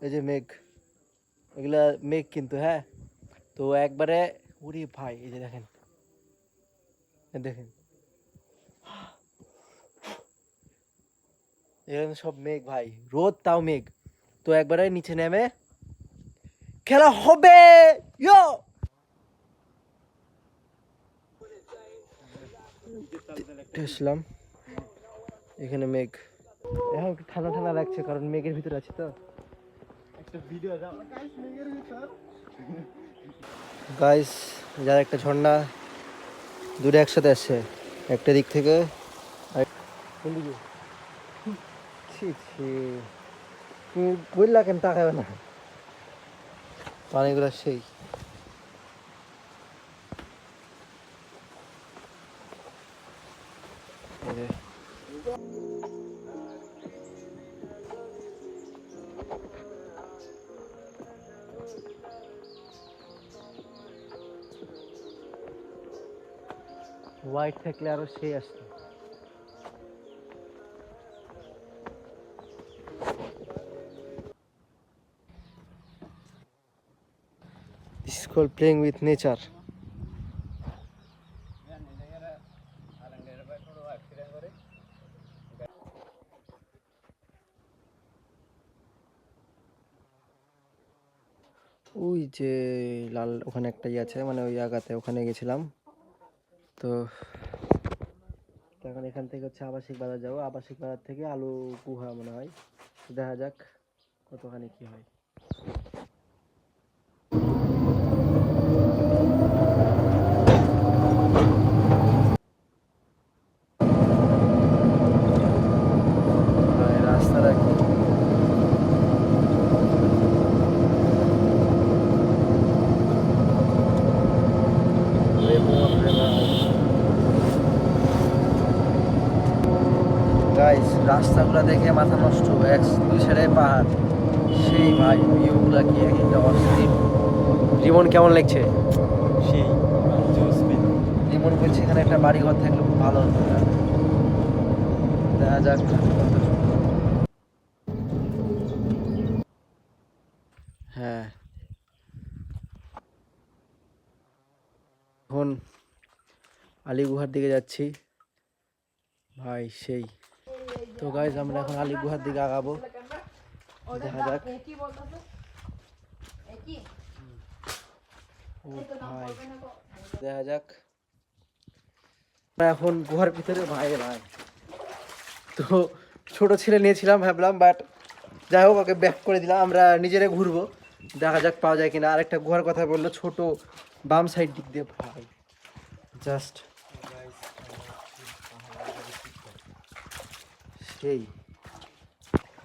এই যে মেঘ, এগুলা মেঘ কিন্তু, হ্যাঁ। তো একবারে ওরে ভাই, এই যে দেখেন, দেখেন এখানে সব মেঘ ভাই, রোদ তাও মেঘ। তো একবারে নিচে নেমে খেলা হবে। ইয়ো আসলাম, এখানে মেঘ, এখন একটু ঠান্ডা ঠান্ডা লাগছে কারণ মেঘের ভিতরে আছি তো। একটা ভিডিও আছে আমরা গাইস মেঘের ভিতর, গাইস যার একটা ঝর্ণা দূরে একসাথে আসছে, একটা দিক থেকে কোন দিকে, ছি ছি, তুমি বললা কেন তাকাবে না, পানিগুলো সেই। হোয়াইট থাকলে আরো সেই আসতো। This is called playing with nature. ওই যে লাল ওখানে একটা ইয়ে আছে, মানে ওই জায়গাতে ওখানে গেছিলাম তো। এখন এখান থেকে হচ্ছে আবাসিক বাজার যাবো, আবাসিক বাজার থেকে আলু গুহা মনে হয়, দেখা যাক কতখানি কি হয়। রাস্তাটা কি গাইস, রাস্তাগুলো দেখে মাথা নষ্ট, এক দুই সাইডে পাহাড়, সেই ভাই ভিউগুলা কি এক একটা অস্থির। রিমন কেমন লাগছে? সেই রিমন বলছে এখানে একটা বাড়ি ঘর থাকলে খুব ভালো হতো, দেখা যাক। হ্যাঁ, এখন আলী গুহার দিকে যাচ্ছি ভাই, সেই। তো গাইজ আমরা এখন আলী গুহার দিকে আগাবো, দেখা যাক। ও ভাই, দেখা যাক। এখন গুহার ভিতরে ভাই ভাই, তো ছোট ছেলে নিয়েছিলাম ভাবলাম, বাট যাই হোক ওকে ব্যাক করে দিলাম, আমরা নিজেরাই ঘুরবো, দেখা যাক পাওয়া যায় কিনা। আরেকটা গুহার কথা বললো ছোট, বাম সাইড দিক দিয়ে ভাই, জাস্ট সেই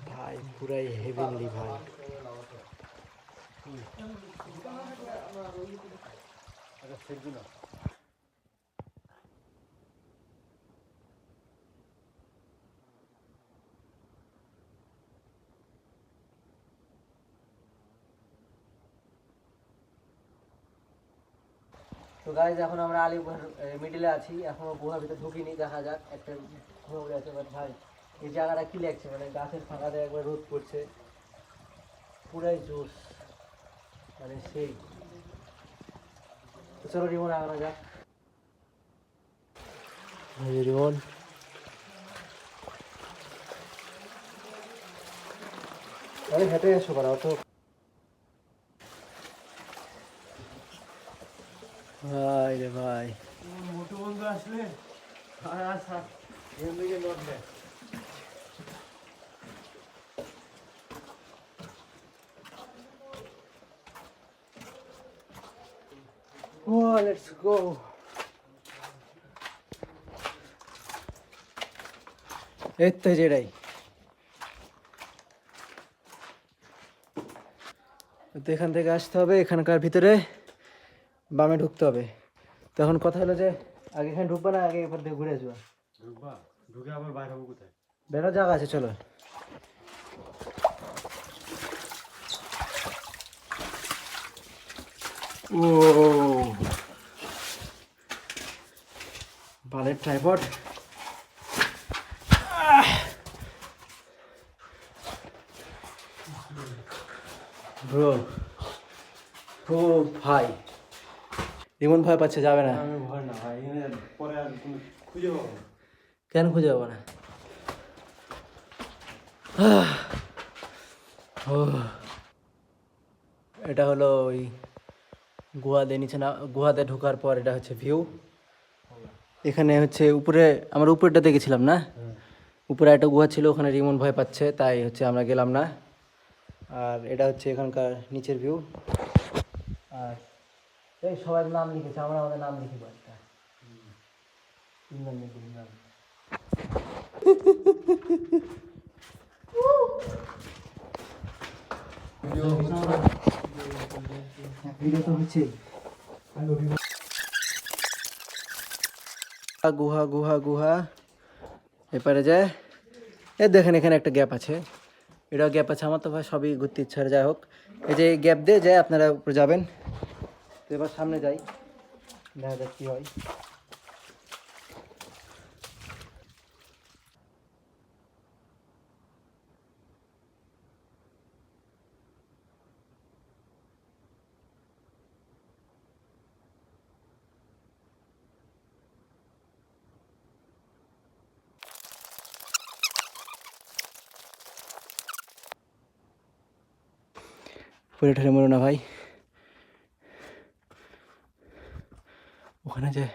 ভাই, পুরাই হেভেনলি ভাই। তো গাইজ এখন আমরা আলী গুহার মিডিলে আছি, এখনো গুহার ভিতরে ঢুকিনি, দেখা যাক। একটা গুহা উড়ে আছে, বাট ভাই এই জায়গাটা কি লাগছে, মানে গাছের ফাঁকাতে একবার রোদ পড়ছে, পুরাই জোস, মানে সেই। তো চলো রিমন আগানো যাক। রিমন আরে হেঁটে এসো করা অত, ভাই রে ভাই। মোটু বন্ধু আসলে আচ্ছা এখান থেকে নোট নেয়। Oh, let's go. এই তো যেটাই, তো এখান থেকে আসতে হবে, এখানকার ভিতরে বামে ঢুকতে হবে। তো এখন কথা হলো যে আগে এখানে ঢুকবা না আগে এবার দিয়ে ঘুরে আসবা? ঢুকবা, ঢুকে আবার বাইরে হবো কোথায়? বেরো, জায়গা আছে, চলো। ও বালের ট্রাইপড, ব্রো ও ভাই রিমন ভয় পাচ্ছে, যাবে না। আমি ভয় না ভাই, এখানে পরে আর তুমি খুঁজে পাবো না। কেন খুঁজে পাবো না? ও এটা হলো ওই গুহাতে, নিচে না গুহাতে ঢোকার পর এটা হচ্ছে ভিউ। এখানে হচ্ছে উপরে, আমরা উপরটা দেখেছিলাম না, উপরে একটা গুহা ছিল, ওখানে রিমন ভয় পাচ্ছে, তাই হচ্ছে আমরা গেলাম না। আর এটা হচ্ছে এখানকার নিচের ভিউ। আর এই সবাই নাম লিখেছে, আমরা আমাদের নাম লিখি একটা তিনজন লিখি নাম। ভিডিও তো হচ্ছে। গুহা গুহা গুহা এপারে যায়। দেখেন এখানে একটা গ্যাপ আছে, এটাও গ্যাপ আছে। আমার তো ভাই সবই ঘুরতে ইচ্ছা, যাই হোক এই যে গ্যাপ দিয়ে যায় আপনারা উপরে যাবেন। তো এবার সামনে যাই, দেখা যাক কী হয়। পরে ঠেলে মরো না ভাই, ওখানে যায়।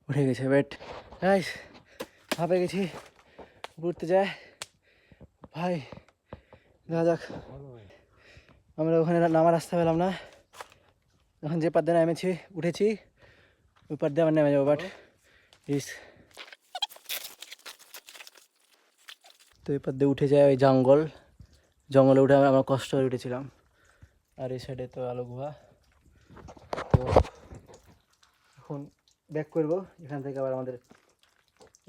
উঠে গেছে বেট, গাইস ভাবে গেছি ঘুরতে যায় ভাই, দেখা যাক। আমরা ওখানে নামার রাস্তা পেলাম না, এখন যে পার দিয়ে নেমেছি উঠেছি ওই পার দিয়ে আবার নেমে যাবো, বাট রিস্ক। তো এই পার দিয়ে উঠে যায় ওই জঙ্গলে উঠে আমরা কষ্ট করে উঠেছিলাম। আর এই সাইডে তো আলো গুহা। তো এখন ব্যাক করবো এখান থেকে, আবার আমাদের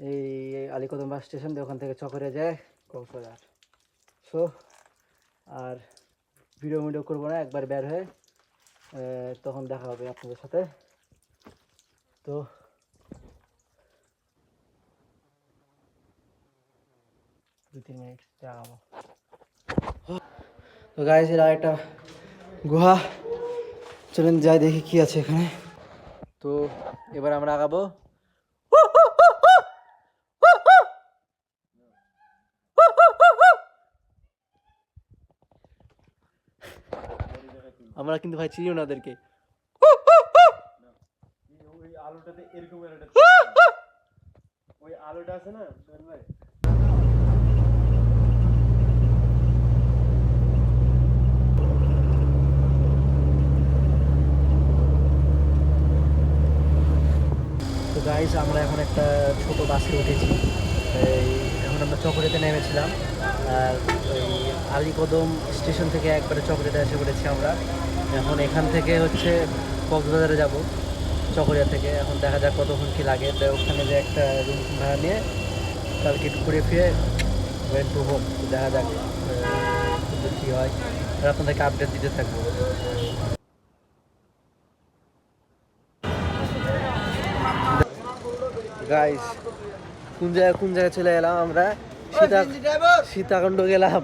এই আলীকদম বাস স্টেশন দিয়ে ওখান থেকে চকরে যায় কক্সবাজার। সো আর ভিডিও করবো না, একবার বের হয়ে তখন দেখা হবে আপনাদের সাথে। তো 2-3 মিনিট দেখাবো। তো গাইস এর একটা গুহা, চলেন যাই দেখি কি আছে এখানে। তো এবার আমরা আগাবো। আমরা কিন্তু ভাই চিনিও না ওদেরকে। ওই আলোটাতে এরকম একটা ওই আলোটা আছে না সোহেল ভাই, তো গাইস আমরা এখন একটা ছোট বাসে উঠেছি, এখন আমরা চকরিয়াতে নেমেছিলাম। আর ওই আলীকদম স্টেশন থেকে একবারে চকরিয়াতে এসে পড়েছি আমরা। এখন এখান থেকে হচ্ছে কক্সবাজারে যাব চকরিয়া থেকে। এখন দেখা যাক কতক্ষণ কী লাগে। তো ওখানে যে একটা রুম ভাড়া নিয়ে কালকে একটু ঘুরে ফিরে ওয়েন টু হোম। দেখা যাক কী হয়, আর আপনাদেরকে আপডেট দিতে থাকবো। গাইস কোন জায়গায় চলে এলাম আমরা, সীতাকুণ্ড গেলাম।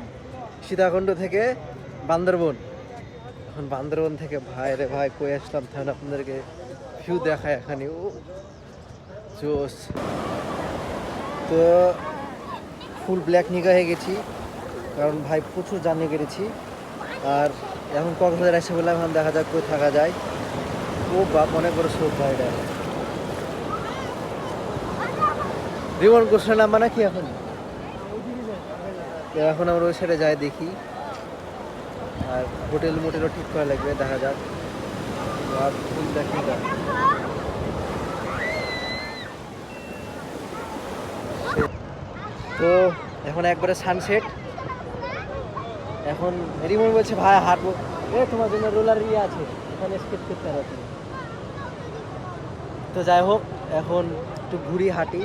সীতাকুণ্ড থেকে বান্দরবন। এখন বান্দরবন থেকে ভাই রে ভাই কই আসলাম, তাহলে আপনাদেরকে ভিউ দেখায় এখানে। ও জোস। তো ফুল ব্ল্যাক নিগা হয়ে গেছি, কারণ ভাই প্রচুর জার্নি করেছি। আর এখন কক্সবাজার এসে বললাম, এখন দেখা যাক কই থাকা যায়। ও বাপ, অনেক বড় স্রোত ভাই এটা। রিমন গোসলে নামবা নাকি এখন? এখন আমরা ওই সাইডে যাই দেখি। আর মোটেলও ঠিক করা লাগবে, দেখা যাক। আর ফুল দেখি তো এখন একবারে সানসেট। এখন রিমন বলছে ভাই হাঁটবো, তোমার জন্য রোলার আছে এখানে, স্কেট করতে পারো। তো যাই হোক এখন একটু ঘুরি হাঁটি,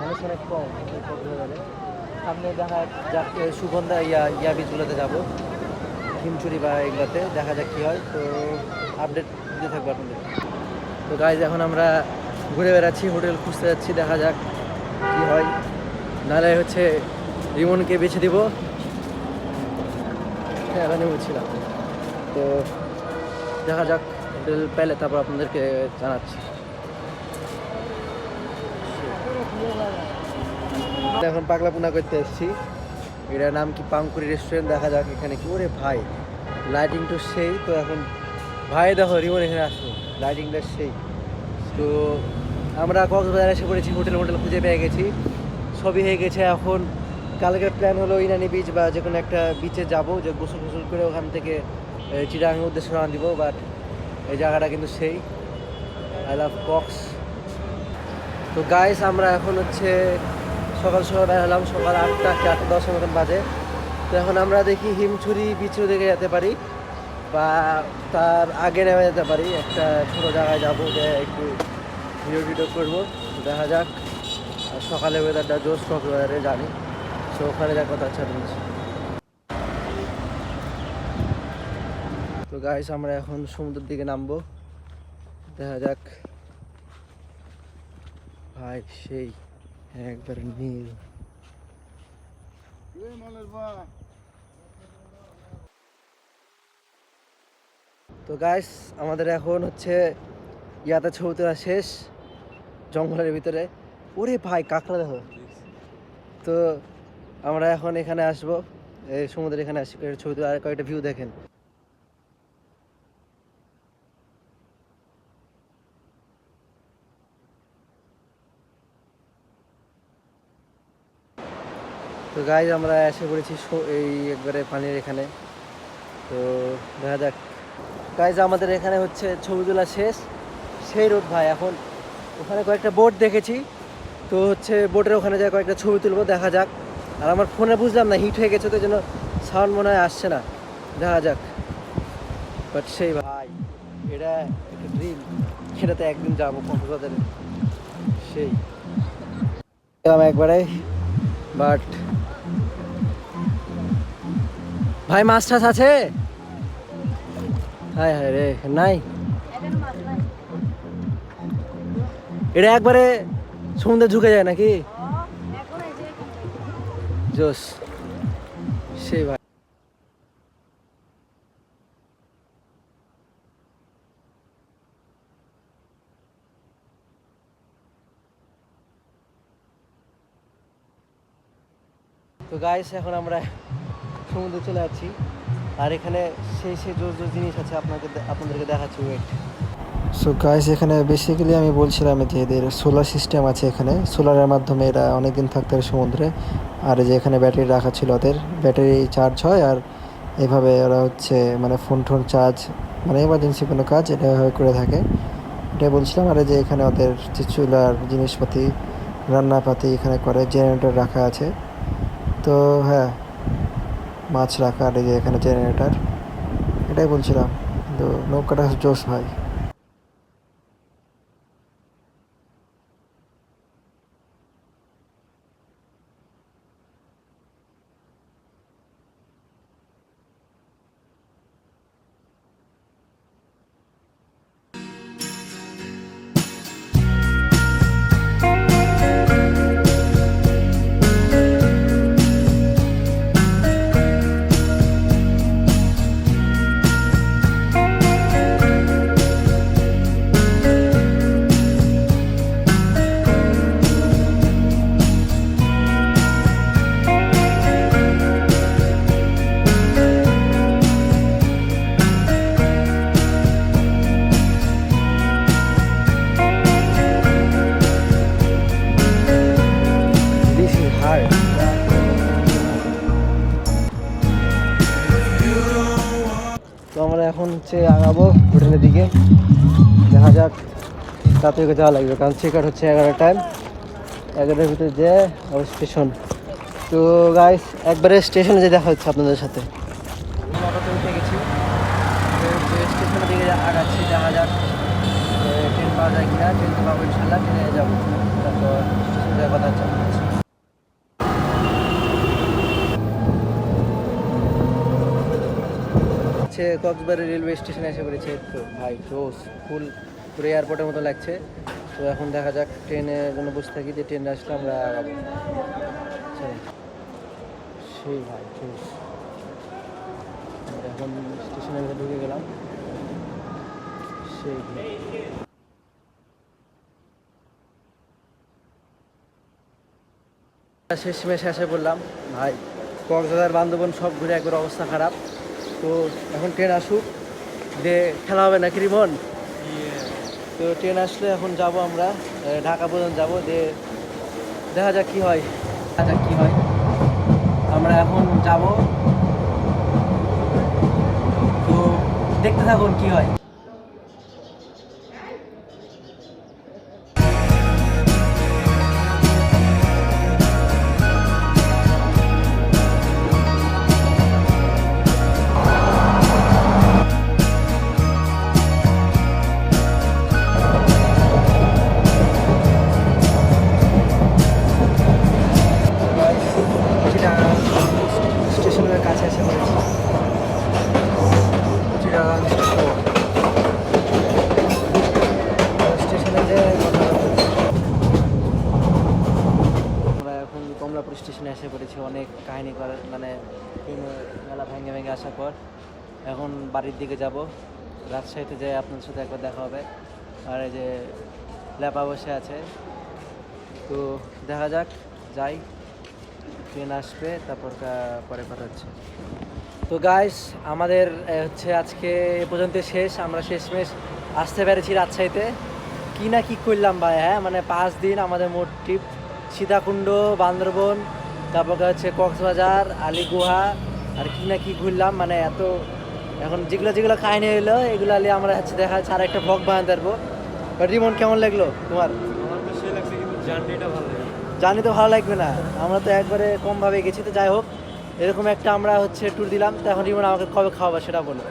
মানুষ অনেক কম কক্সবাজারে। সামনে দেখা যাক সুগন্ধা ইয়া বিচগুলোতে যাবো, হিমচুরি বা এগুলোতে, দেখা যাক কী হয়। তো আপডেট দিতে থাকবো আপনাদের। তো গাইজ এখন আমরা ঘুরে বেড়াচ্ছি, হোটেল খুঁজতে যাচ্ছি, দেখা যাক কি হয়। নাহলে হচ্ছে রিমনকে বেছে দিব। হ্যাঁ এখানে বলছিলাম, তো দেখা যাক হোটেল পেলে তারপর আপনাদেরকে জানাচ্ছি। এখন পাগলাপোনা করতে এসেছি, এটার নাম কি পাঙ্কুরি রেস্টুরেন্ট। দেখা যাক এখানে কি। ওরে ভাই লাইটিং তো সেই। তো এখন ভাই দেখো রিমন এখানে আসো, লাইটিংটা সেই। তো আমরা কক্সবাজার এসে পড়েছি, হোটেল খুঁজে পেয়ে গেছি, সবই হয়ে গেছে। এখন কালকের প্ল্যান হলো ইনানি বিচ বা যে কোনো একটা বিচে যাবো, যে গোসল করে ওখান থেকে চিটাগাংয়ের উদ্দেশ্যে রওনা দিব। বাট এই জায়গাটা কিন্তু সেই, আই লাভ কক্স। তো গাইস আমরা এখন হচ্ছে সকাল বের হলাম, সকাল 8টা কি 8:10 মতন বাজে। তো এখন আমরা দেখি হিমছড়ি বিচের দিকে যেতে পারি বা তার আগে নেমে যেতে পারি। একটা ছোটো জায়গায় যাবো, যে একটু ভিডিও করবো, দেখা যাক। আর সকালে ওয়েদারটা জোশ, কক্সবাজারে জানি, সো ওখানে যাওয়ার কথা আচ্ছা বলছি। তো গাইস আমরা এখন সমুদ্রের দিকে নামবো, দেখা যাক। ভাই সেই একবার নীল। তো গাইস আমাদের এখন হচ্ছে ইয়াতে ছবি তোলা শেষ, জঙ্গলের ভিতরে। ওরে ভাই কাঁকড়া দেখো। তো আমরা এখন এখানে আসবো, এই সমুদ্রের এখানে আসি, ছবি তোলা আর কয়েকটা ভিউ দেখেন। তো গাইজ আমরা এসে পড়েছি এই একবারে পানির এখানে। তো দেখা যাক গাইজ, আমাদের এখানে হচ্ছে ছবি তোলা শেষ, সেই রোড ভাই। এখন ওখানে কয়েকটা বোট দেখেছি, তো হচ্ছে বোটের ওখানে যায় কয়েকটা ছবি তুলবো, দেখা যাক। আর আমার ফোনে বুঝলাম না হিট হয়ে গেছে, তো জন্য সাউন্ড মনে হয় আসছে না, দেখা যাক। বাট সেই ভাই এটা একটা ড্রিম, সেটাতে একদিন যাবো কক্সবাজারে, সেই একবারে। বাট ভাই মাছ টাছ আছে? হায় হায় রে, নাই। এটা একবারে সমুদ্রে ঢুকে যায় নাকি? জোস, সেই ভাই। তো গাইস এখন আমরা সমুদ্রে চলে যাচ্ছি, আর এখানে সেই জোর জিনিস আছে, আপনাদেরকে দেখাচ্ছি, ওয়েট। সো গাইস এখানে বেসিক্যালি আমি বলছিলাম যে এদের সোলার সিস্টেম আছে এখানে, সোলারের মাধ্যমে এরা অনেকদিন থাকতে পারে সমুদ্রে। আর যে এখানে ব্যাটারি রাখা ছিল, ওদের ব্যাটারি চার্জ হয়, আর এভাবে ওরা হচ্ছে মানে ফোন চার্জ, মানে এমার্জেন্সি কোনো কাজ এটা এভাবে করে থাকে, এটাই বলছিলাম। আর যে এখানে ওদের যে চুলার জিনিসপাতি, রান্নাপাতি এখানে করে, জেনারেটর রাখা আছে। তো হ্যাঁ, মাছ রাখা, আর এই যে এখানে জেনারেটর, এটাই বলছিলাম। তো নৌকাটা জোশ ভাই। তো আমরা এখন হচ্ছে আগাবো হোটেলের দিকে, দেখা যাক তাড়াতাড়ি যাওয়া লাগবে, কারণ চেক আউট হচ্ছে 11টার টাইম, 11টার ভিতরে যে আবার স্টেশন। তো গাইস একবারে স্টেশনে যে দেখা হচ্ছে আপনাদের সাথে। অটোতে উঠে গেছি, স্টেশনের দিকে আগাচ্ছি, দেখা যাক ট্রেন পাওয়া যায় কিনা। ট্রেন তো পাবো ইনশাল্লাহ, ট্রেনে যাবো, তারপর স্টেশনে কথা হচ্ছে। কক্সবাজার রেলওয়ে স্টেশনে এসে পড়েছে। তো ভাই জোস, ফুল পুরো এয়ারপোর্টের মতো লাগছে। তো এখন দেখা যাক ট্রেনের জন্য বসে থাকি, যে ট্রেনে আসলে আমরা আগাবো। চলো। সেই ভাই চলুন। এখন স্টেশনের ভিতরে ঢুকে গেলাম। সেই শেষমেশ এসে বললাম ভাই, কক্সবাজার বান্দরবন সব ঘুরে একবার অবস্থা খারাপ। তো এখন ট্রেন আসুক, দিয়ে খেলা হবে নাকি রিমন? তো ট্রেন আসলে এখন যাব আমরা ঢাকা পর্যন্ত যাব, দিয়ে দেখা যাক কী হয়, দেখা যাক কী হয়। আমরা এখন যাব, তো দেখতে থাকুন কি হয়। স্টেশনের কাছে এসে পড়েছি, চিটাগাং স্টেশনে যে আমরা এখন কমলাপুর স্টেশনে এসে পড়েছি। অনেক কাহিনী করার মানে মেলা ভেঙে ভেঙে আসার পর এখন বাড়ির দিকে যাব। রাজশাহীতে যাই আপনাদের সাথে একবার দেখা হবে। আর এই যে ল্যাপা বসে আছে, তো দেখা যাক, যাই, ট্রেন আসবে তারপর পরে কথা হচ্ছে। তো গাইস আমাদের হচ্ছে আজকে এ পর্যন্ত শেষ। আমরা শেষমেশ আসতে পেরেছি রাজশাহীতে। কি না কি করলাম ভাই, হ্যাঁ মানে 5 দিন আমাদের মোট ট্রিপ, সীতাকুণ্ড, বান্দরবন, তারপর হচ্ছে কক্সবাজার, আলিগুহা, আর কি না কি ঘুরলাম, মানে এত। এখন যেগুলো যেগুলো কাহিনী হলো এগুলো নিয়ে আমরা হচ্ছে দেখা যাচ্ছে আর একটা ব্লগ বানাতে পারবো। বাট রিমন কেমন লাগলো তোমার? আমার তো সে লাগছে, কিন্তু জার্নিটা ভালো লাগে। জানি তো ভালো লাগবে না, আমরা তো একবারে কমভাবে গেছি। তো যাই হোক, এরকম একটা আমরা হচ্ছে ট্যুর দিলাম। তো এখন রিমন আমাকে কবে খাওয়াবে সেটা বলো।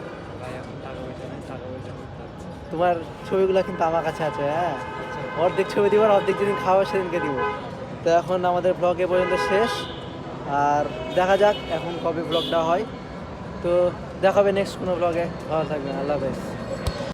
ভাই এখন টাকা পয়সা নেই, টাকা পয়সা করতে হচ্ছে। তোমার ছবিগুলো কিন্তু আমার কাছে আছে, হ্যাঁ, অর্ধেক ছবি দিব আর অর্ধেক যেদিন খাওয়া সেদিনকে দিব। তো এখন আমাদের ব্লগ এ পর্যন্ত শেষ, আর দেখা যাক এখন কবে ব্লগটা হয়। তো দেখা হবে নেক্সট কোনো ব্লগে। ভালো থাকবেন, আল্লাহ হাফেজ।